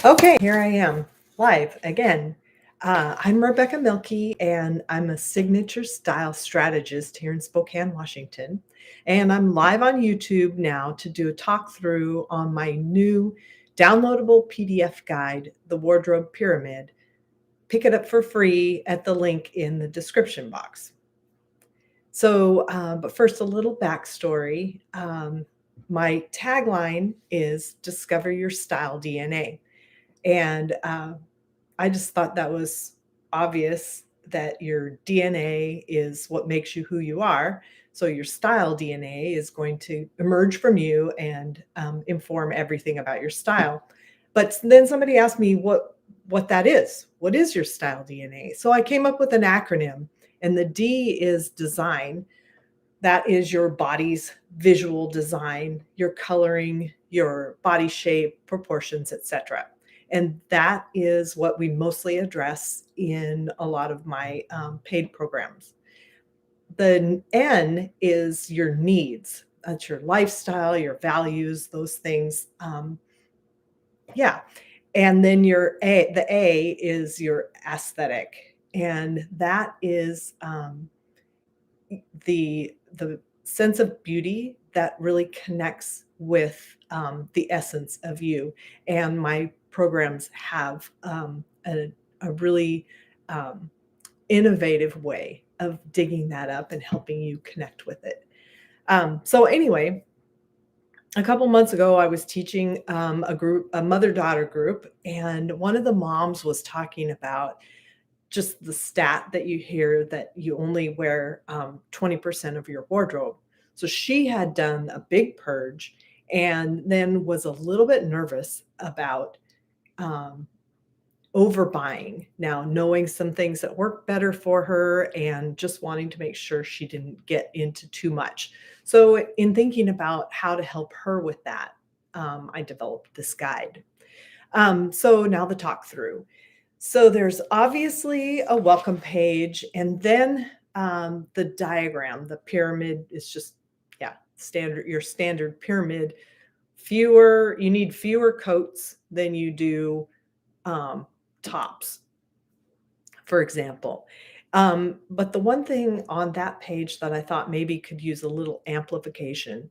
Okay, here I am live again. I'm Rebecca Milkey, and I'm a signature style strategist here in Spokane, Washington. And I'm live on YouTube now to do a talk through on my new downloadable PDF guide, The Wardrobe Pyramid. Pick it up for free at the link in the description box. But first, a little backstory. My tagline is Discover Your Style DNA. And I just thought that was obvious that your DNA is what makes you who you are. So your style DNA is going to emerge from you and inform everything about your style. But then somebody asked me what that is. What is your style DNA? So I came up with an acronym, and the D is design. That is your body's visual design, your coloring, your body shape, proportions, etc. And that is what we mostly address in a lot of my paid programs. The N is your needs. That's your lifestyle, your values, those things. Yeah. And then the A is your aesthetic. And that is the sense of beauty that really connects with the essence of you. And my programs have a really um, innovative way of digging that up and helping you connect with it. So anyway, a couple months ago, I was teaching a mother daughter group, and one of the moms was talking about just the stat that you hear that you only wear 20% of your wardrobe. So she had done a big purge and then was a little bit nervous about um, overbuying. Now, knowing some things that work better for her and just wanting to make sure she didn't get into too much. So, in thinking about how to help her with that, I developed this guide. So, now the talk through. So there's obviously a welcome page, and then the diagram. The pyramid is just, yeah, standard, your standard pyramid. You need fewer coats than you do um, tops, for example. But the one thing on that page that I thought maybe could use a little amplification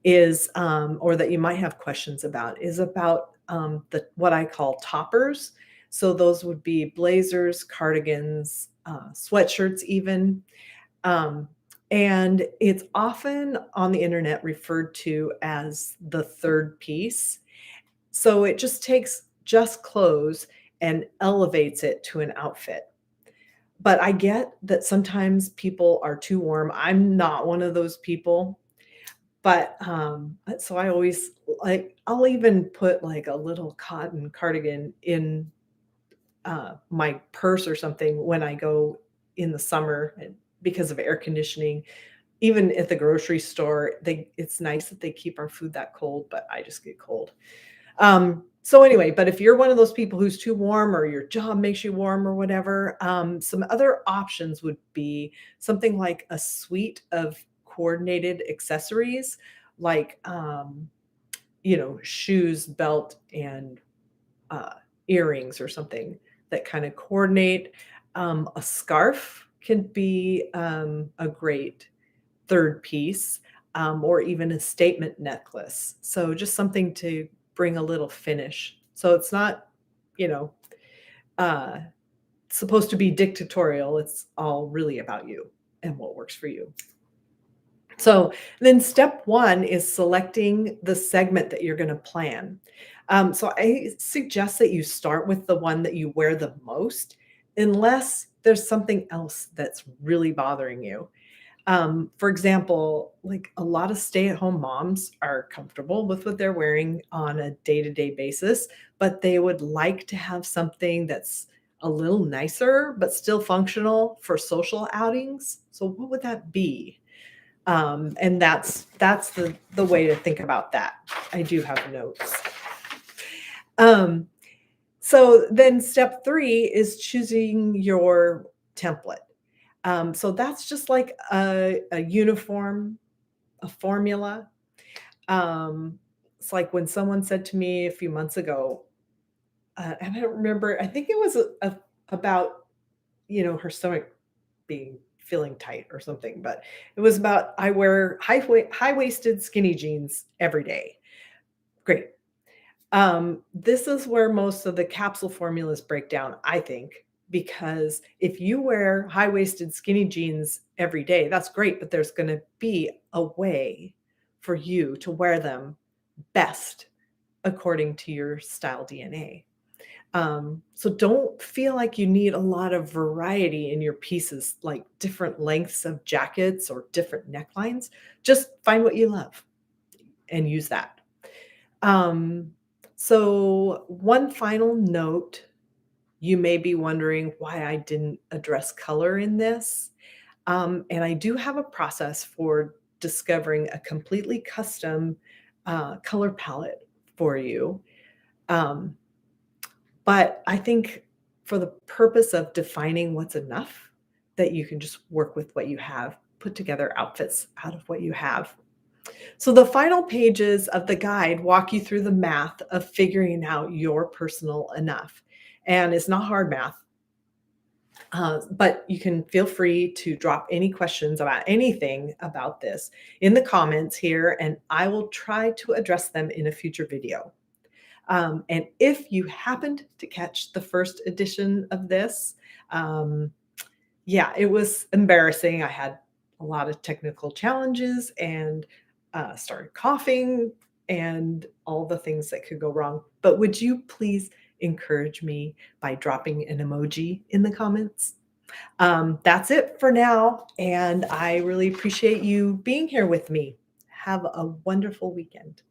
or that you might have questions about, is about the what I call toppers. So those would be blazers, cardigans, sweatshirts, even. Um, and it's often on the internet referred to as the third piece. So it just takes just clothes and elevates it to an outfit. But I get that sometimes people are too warm. I'm not one of those people. So I always I'll even put like a little cotton cardigan in my purse or something when I go in the summer and because of air conditioning. Even at the grocery store, it's nice that they keep our food that cold, but I just get cold. So anyway, but if you're one of those people who's too warm or your job makes you warm or whatever, some other options would be something like a suite of coordinated accessories, like shoes, belt, and uh, earrings or something that kind of coordinate. A scarf can be a great third piece, or even a statement necklace. So just something to bring a little finish. So it's not, you know, uh, supposed to be dictatorial. It's all really about you and what works for you. So then step one is selecting the segment that you're going to plan. So I suggest that you start with the one that you wear the most, unless there's something else that's really bothering you. For example, like a lot of stay-at-home moms are comfortable with what they're wearing on a day-to-day basis, but they would like to have something that's a little nicer but still functional for social outings. So what would that be? And that's the way to think about that. I do have notes. Um, so then step three is choosing your template. So that's just like a uniform, a formula. It's like when someone said to me a few months ago, and I don't remember, I think it was about, her stomach being feeling tight or something, but it was about I wear high-waisted skinny jeans every day. Great. This is where most of the capsule formulas break down, I think, because if you wear high-waisted skinny jeans every day, that's great, but there's gonna be a way for you to wear them best according to your style DNA. So don't feel like you need a lot of variety in your pieces, like different lengths of jackets or different necklines. Just find what you love and use that. Um, so one final note, you may be wondering why I didn't address color in this. And I do have a process for discovering a completely custom color palette for you. Um, but I think for the purpose of defining what's enough, that you can just work with what you have, put together outfits out of what you have. So the final pages of the guide walk you through the math of figuring out your personal enough. And it's not hard math, but you can feel free to drop any questions about anything about this in the comments here, and I will try to address them in a future video. And if you happened to catch the first edition of this, um, yeah, it was embarrassing. I had a lot of technical challenges and started coughing and all the things that could go wrong. But would you please encourage me by dropping an emoji in the comments? That's it for now. And I really appreciate you being here with me. Have a wonderful weekend.